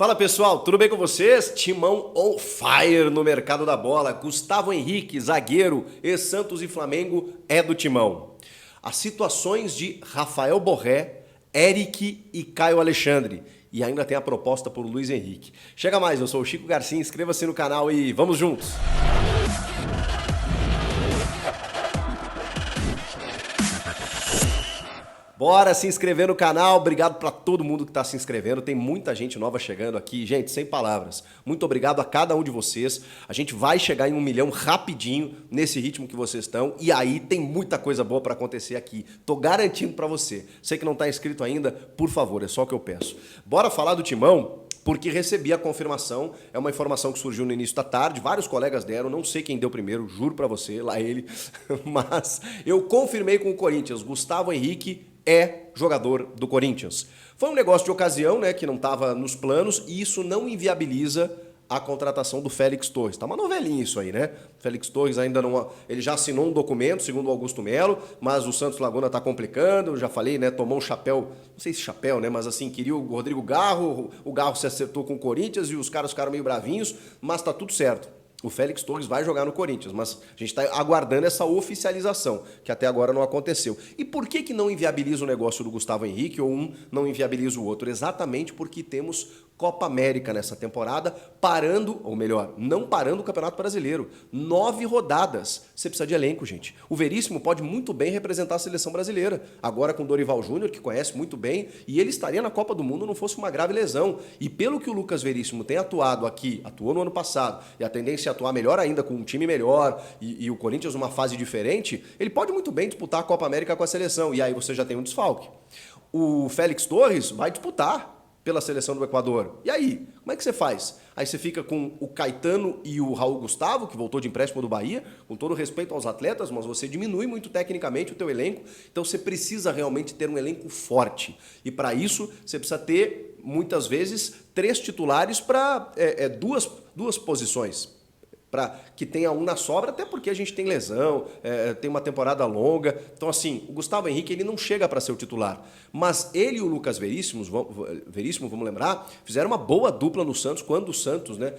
Fala pessoal, tudo bem com vocês? Timão on fire no mercado da bola. Gustavo Henrique, zagueiro, ex-Santos e Flamengo, é do Timão. As situações de Rafael Borré, Eric e Caio Alexandre. E ainda tem a proposta por Luiz Henrique. Chega mais, eu sou o Chico Garcia, inscreva-se no canal e vamos juntos! Bora se inscrever no canal, obrigado para todo mundo que está se inscrevendo, tem muita gente nova chegando aqui, gente, sem palavras. Muito obrigado a cada um de vocês, a gente vai chegar em 1 milhão rapidinho nesse ritmo que vocês estão e aí tem muita coisa boa para acontecer aqui, tô garantindo para você. Você que não está inscrito ainda, por favor, é só o que eu peço. Bora falar do Timão? Porque recebi a confirmação, é uma informação que surgiu no início da tarde, vários colegas deram, não sei quem deu primeiro, juro pra você, lá ele, mas eu confirmei com o Corinthians, Gustavo Henrique é jogador do Corinthians. Foi um negócio de ocasião, né, que não estava nos planos e isso não inviabiliza a contratação do Félix Torres. Tá uma novelinha isso aí, né? Félix Torres ainda não... Ele já assinou um documento, segundo o Augusto Melo, mas o Santos Laguna tá complicando, eu já falei, né? Tomou um chapéu, não sei se chapéu, né? Mas assim, queria o Rodrigo Garro, o Garro se acertou com o Corinthians e os caras ficaram meio bravinhos, mas tá tudo certo. O Félix Torres vai jogar no Corinthians, mas a gente está aguardando essa oficialização, que até agora não aconteceu. E por que não inviabiliza o negócio do Gustavo Henrique ou um não inviabiliza o outro? Exatamente porque temos Copa América nessa temporada, parando, ou melhor, não parando o Campeonato Brasileiro. 9 rodadas. Você precisa de elenco, gente. O Veríssimo pode muito bem representar a seleção brasileira. Agora com o Dorival Júnior, que conhece muito bem, e ele estaria na Copa do Mundo não fosse uma grave lesão. E pelo que o Lucas Veríssimo tem atuado aqui, atuou no ano passado, e a tendência é atuar melhor ainda, com um time melhor, e o Corinthians numa fase diferente, ele pode muito bem disputar a Copa América com a seleção. E aí você já tem um desfalque. O Félix Torres vai disputar pela seleção do Equador. E aí, como é que você faz? Aí você fica com o Caetano e o Raul Gustavo, que voltou de empréstimo do Bahia, com todo respeito aos atletas, mas você diminui muito tecnicamente o teu elenco, então você precisa realmente ter um elenco forte. E para isso, você precisa ter, muitas vezes, 3 titulares para duas posições. Para que tenha um na sobra, até porque a gente tem lesão, tem uma temporada longa. Então, assim, o Gustavo Henrique ele não chega para ser o titular. Mas ele e o Lucas Veríssimo, vamos lembrar, fizeram uma boa dupla no Santos, quando o Santos, né,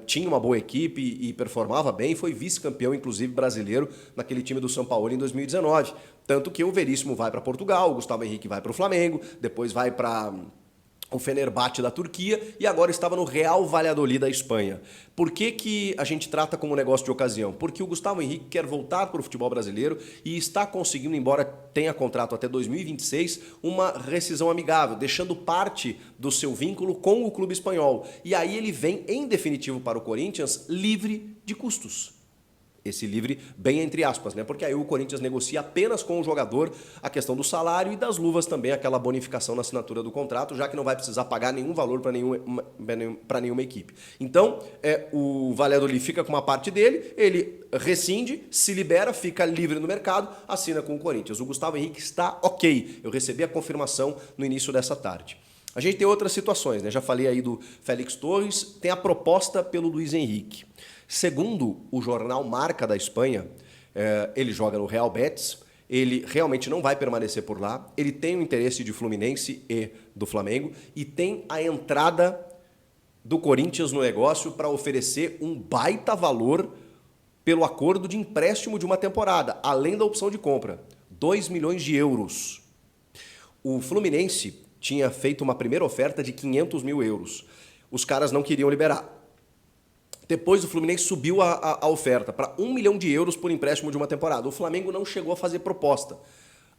tinha uma boa equipe e performava bem, foi vice-campeão, inclusive, brasileiro, naquele time do São Paulo em 2019. Tanto que o Veríssimo vai para Portugal, o Gustavo Henrique vai para o Flamengo, depois vai para o Fenerbahçe da Turquia e agora estava no Real Valladolid da Espanha. Por que a gente trata como negócio de ocasião? Porque o Gustavo Henrique quer voltar para o futebol brasileiro e está conseguindo, embora tenha contrato até 2026, uma rescisão amigável, deixando parte do seu vínculo com o clube espanhol. E aí ele vem, em definitivo, para o Corinthians livre de custos. Esse livre bem entre aspas, né? Porque aí o Corinthians negocia apenas com o jogador a questão do salário e das luvas também, aquela bonificação na assinatura do contrato, já que não vai precisar pagar nenhum valor para nenhuma equipe. Então, o Valladolid fica com uma parte dele, ele rescinde, se libera, fica livre no mercado, assina com o Corinthians. O Gustavo Henrique está ok. Eu recebi a confirmação no início dessa tarde. A gente tem outras situações, né? Já falei aí do Félix Torres, tem a proposta pelo Luiz Henrique. Segundo o jornal Marca da Espanha, ele joga no Real Betis, ele realmente não vai permanecer por lá, ele tem o interesse de Fluminense e do Flamengo e tem a entrada do Corinthians no negócio para oferecer um baita valor pelo acordo de empréstimo de uma temporada, além da opção de compra, 2 milhões de euros. O Fluminense tinha feito uma primeira oferta de 500 mil euros. Os caras não queriam liberar. Depois o Fluminense subiu a oferta para 1 milhão de euros por empréstimo de uma temporada. O Flamengo não chegou a fazer proposta.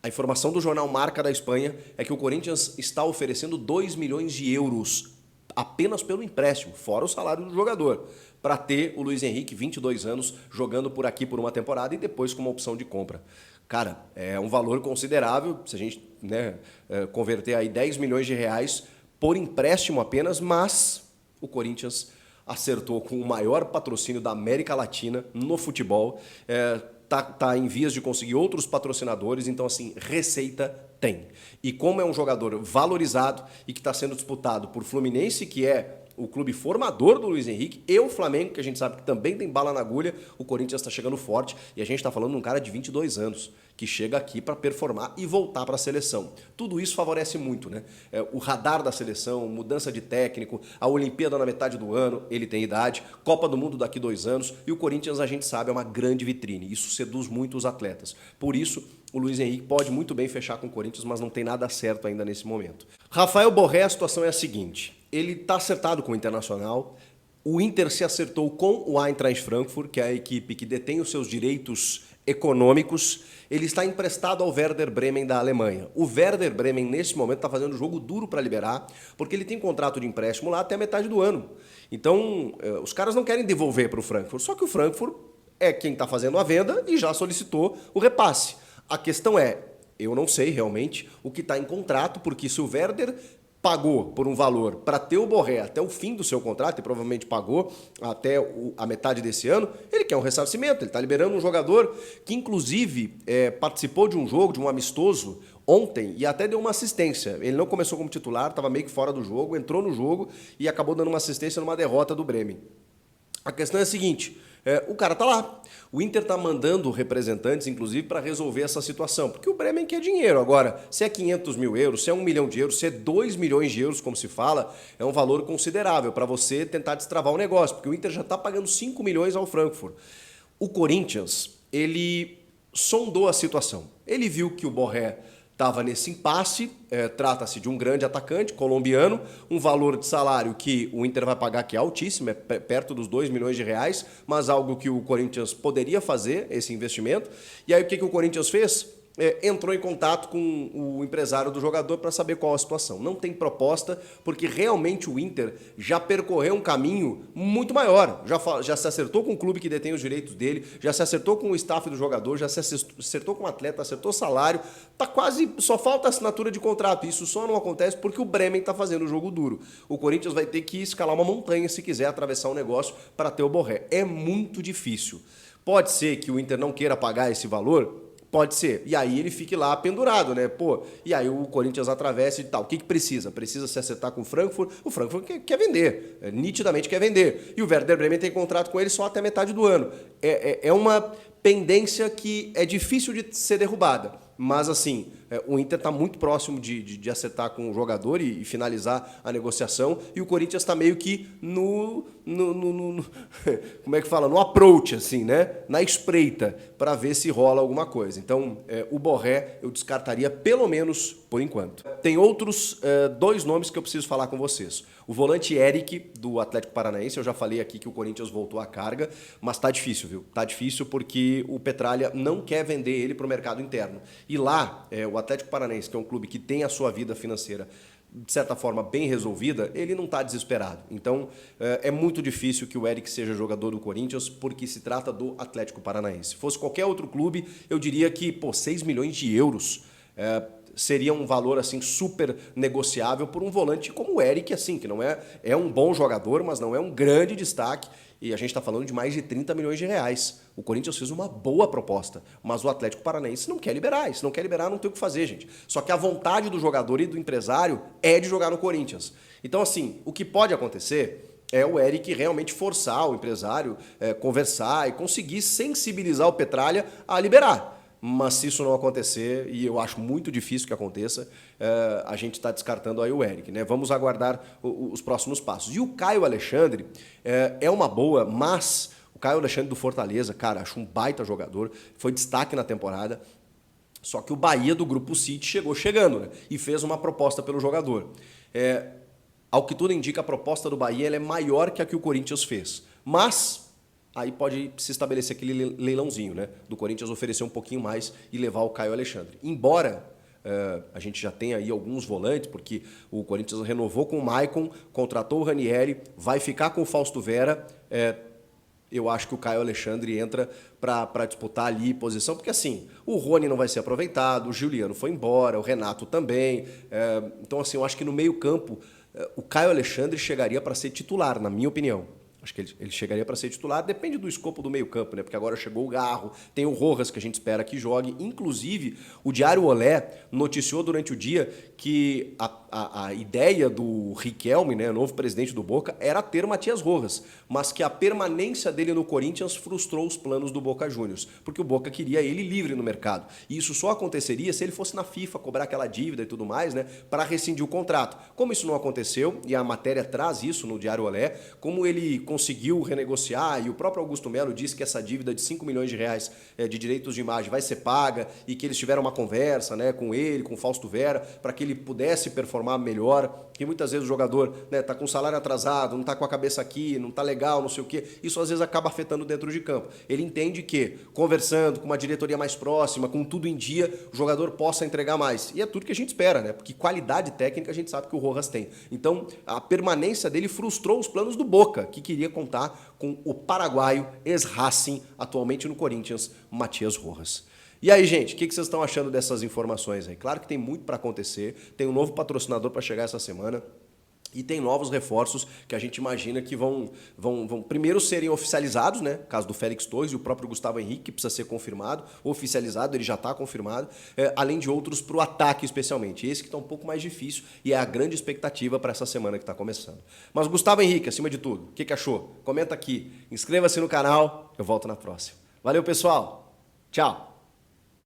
A informação do jornal Marca da Espanha é que o Corinthians está oferecendo 2 milhões de euros apenas pelo empréstimo, fora o salário do jogador, para ter o Luiz Henrique, 22 anos, jogando por aqui por uma temporada e depois com uma opção de compra. Cara, é um valor considerável, se a gente, né, converter aí 10 milhões de reais por empréstimo apenas, mas o Corinthians acertou com o maior patrocínio da América Latina no futebol, tá em vias de conseguir outros patrocinadores, então assim, receita tem. E como é um jogador valorizado e que está sendo disputado por Fluminense, que é o clube formador do Luiz Henrique, e o Flamengo, que a gente sabe que também tem bala na agulha, o Corinthians está chegando forte, e a gente está falando de um cara de 22 anos, que chega aqui para performar e voltar para a seleção. Tudo isso favorece muito, né? O radar da seleção, mudança de técnico, a Olimpíada na metade do ano, ele tem idade, Copa do Mundo daqui 2 anos, e o Corinthians, a gente sabe, é uma grande vitrine. Isso seduz muito os atletas. Por isso, o Luiz Henrique pode muito bem fechar com o Corinthians, mas não tem nada certo ainda nesse momento. Rafael Borré, a situação é a seguinte, ele está acertado com o Internacional, o Inter se acertou com o Eintracht Frankfurt, que é a equipe que detém os seus direitos econômicos, ele está emprestado ao Werder Bremen da Alemanha. O Werder Bremen, nesse momento, está fazendo um jogo duro para liberar, porque ele tem contrato de empréstimo lá até a metade do ano. Então, os caras não querem devolver para o Frankfurt, só que o Frankfurt é quem está fazendo a venda e já solicitou o repasse. A questão é, eu não sei realmente o que está em contrato, porque se o Werder pagou por um valor para ter o Borré até o fim do seu contrato, e provavelmente pagou até a metade desse ano, ele quer um ressarcimento, ele está liberando um jogador que inclusive participou de um jogo, de um amistoso, ontem, e até deu uma assistência. Ele não começou como titular, estava meio que fora do jogo, entrou no jogo e acabou dando uma assistência numa derrota do Bremen. A questão é a seguinte, o cara tá lá. O Inter tá mandando representantes, inclusive, para resolver essa situação, porque o Bremen quer dinheiro. Agora, se é 500 mil euros, se é 1 milhão de euros, se é 2 milhões de euros, como se fala, é um valor considerável para você tentar destravar o negócio, porque o Inter já está pagando 5 milhões ao Frankfurt. O Corinthians, ele sondou a situação. Ele viu que o Borré estava nesse impasse, trata-se de um grande atacante colombiano, um valor de salário que o Inter vai pagar que é altíssimo, é perto dos 2 milhões de reais, mas algo que o Corinthians poderia fazer, esse investimento. E aí o que o Corinthians fez? Entrou em contato com o empresário do jogador para saber qual a situação. Não tem proposta, porque realmente o Inter já percorreu um caminho muito maior. Já se acertou com o clube que detém os direitos dele, já se acertou com o staff do jogador, já se acertou com o atleta, acertou salário. Tá quase, só falta a assinatura de contrato. Isso só não acontece porque o Bremen está fazendo o jogo duro. O Corinthians vai ter que escalar uma montanha se quiser atravessar o negócio para ter o Borré. É muito difícil. Pode ser que o Inter não queira pagar esse valor? Pode ser. E aí ele fique lá pendurado, né? Pô, e aí o Corinthians atravessa e tal. O que precisa? Precisa se acertar com o Frankfurt. O Frankfurt quer vender. Nitidamente quer vender. E o Werder Bremen tem contrato com ele só até metade do ano. É uma pendência que é difícil de ser derrubada. Mas, assim, o Inter está muito próximo de acertar com o jogador e finalizar a negociação. E o Corinthians está meio que como é que fala? No approach, assim, né? Na espreita, para ver se rola alguma coisa. Então, o Borré eu descartaria pelo menos por enquanto. Tem outros 2 nomes que eu preciso falar com vocês. O volante Eric, do Atlético Paranaense, eu já falei aqui que o Corinthians voltou à carga, mas tá difícil, viu? Tá difícil porque o Petralha não quer vender ele para o mercado interno. E lá, o Atlético Paranaense, que é um clube que tem a sua vida financeira de certa forma bem resolvida, ele não está desesperado. Então, é muito difícil que o Eric seja jogador do Corinthians, porque se trata do Atlético Paranaense. Se fosse qualquer outro clube, eu diria que, 6 milhões de euros seria um valor assim super negociável por um volante como o Eric, assim, que não é um bom jogador, mas não é um grande destaque. E a gente está falando de mais de 30 milhões de reais. O Corinthians fez uma boa proposta, mas o Atlético Paranaense não quer liberar. E se não quer liberar, não tem o que fazer, gente. Só que a vontade do jogador e do empresário é de jogar no Corinthians. Então, assim, o que pode acontecer é o Eric realmente forçar o empresário, conversar e conseguir sensibilizar o Petralha a liberar. Mas se isso não acontecer, e eu acho muito difícil que aconteça, a gente está descartando aí o Eric, né? Vamos aguardar os próximos passos. E o Caio Alexandre é uma boa, mas o Caio Alexandre do Fortaleza, cara, acho um baita jogador, foi destaque na temporada, só que o Bahia do Grupo City chegando, né? E fez uma proposta pelo jogador. Ao que tudo indica, a proposta do Bahia ela é maior que a que o Corinthians fez, mas aí pode se estabelecer aquele leilãozinho, né? Do Corinthians oferecer um pouquinho mais e levar o Caio Alexandre. Embora a gente já tenha aí alguns volantes, porque o Corinthians renovou com o Maicon, contratou o Ranieri, vai ficar com o Fausto Vera. Eu acho que o Caio Alexandre entra para disputar ali posição, porque assim, o Rony não vai ser aproveitado, o Juliano foi embora, o Renato também. Então, assim, eu acho que no meio-campo o Caio Alexandre chegaria para ser titular, na minha opinião. Acho que ele chegaria para ser titular, depende do escopo do meio-campo, né? Porque agora chegou o Garro, tem o Rojas que a gente espera que jogue. Inclusive, o Diário Olé noticiou durante o dia que a ideia do Riquelme, né, novo presidente do Boca, era ter Matias Rojas, mas que a permanência dele no Corinthians frustrou os planos do Boca Juniors, porque o Boca queria ele livre no mercado. E isso só aconteceria se ele fosse na FIFA cobrar aquela dívida e tudo mais, né, para rescindir o contrato. Como isso não aconteceu, e a matéria traz isso no Diário Olé, como ele conseguiu renegociar, e o próprio Augusto Melo disse que essa dívida de 5 milhões de reais de direitos de imagem vai ser paga, e que eles tiveram uma conversa, né, com ele, com o Fausto Vera, para que ele pudesse performar melhor, que muitas vezes o jogador, né, tá com o salário atrasado, não tá com a cabeça aqui, não tá legal, não sei o quê, isso às vezes acaba afetando dentro de campo. Ele entende que, conversando com uma diretoria mais próxima, com tudo em dia, o jogador possa entregar mais. E é tudo que a gente espera, né? Porque qualidade técnica a gente sabe que o Rojas tem. Então, a permanência dele frustrou os planos do Boca, que queria contar com o paraguaio ex-Racing, atualmente no Corinthians, Matias Rojas. E aí, gente, o que vocês estão achando dessas informações aí? Claro que tem muito para acontecer, tem um novo patrocinador para chegar essa semana e tem novos reforços que a gente imagina que vão primeiro serem oficializados, né? Caso do Félix Torres e o próprio Gustavo Henrique, que precisa ser confirmado, oficializado, ele já está confirmado, além de outros para o ataque especialmente. Esse que está um pouco mais difícil e é a grande expectativa para essa semana que está começando. Mas Gustavo Henrique, acima de tudo, o que achou? Comenta aqui, inscreva-se no canal, eu volto na próxima. Valeu, pessoal! Tchau!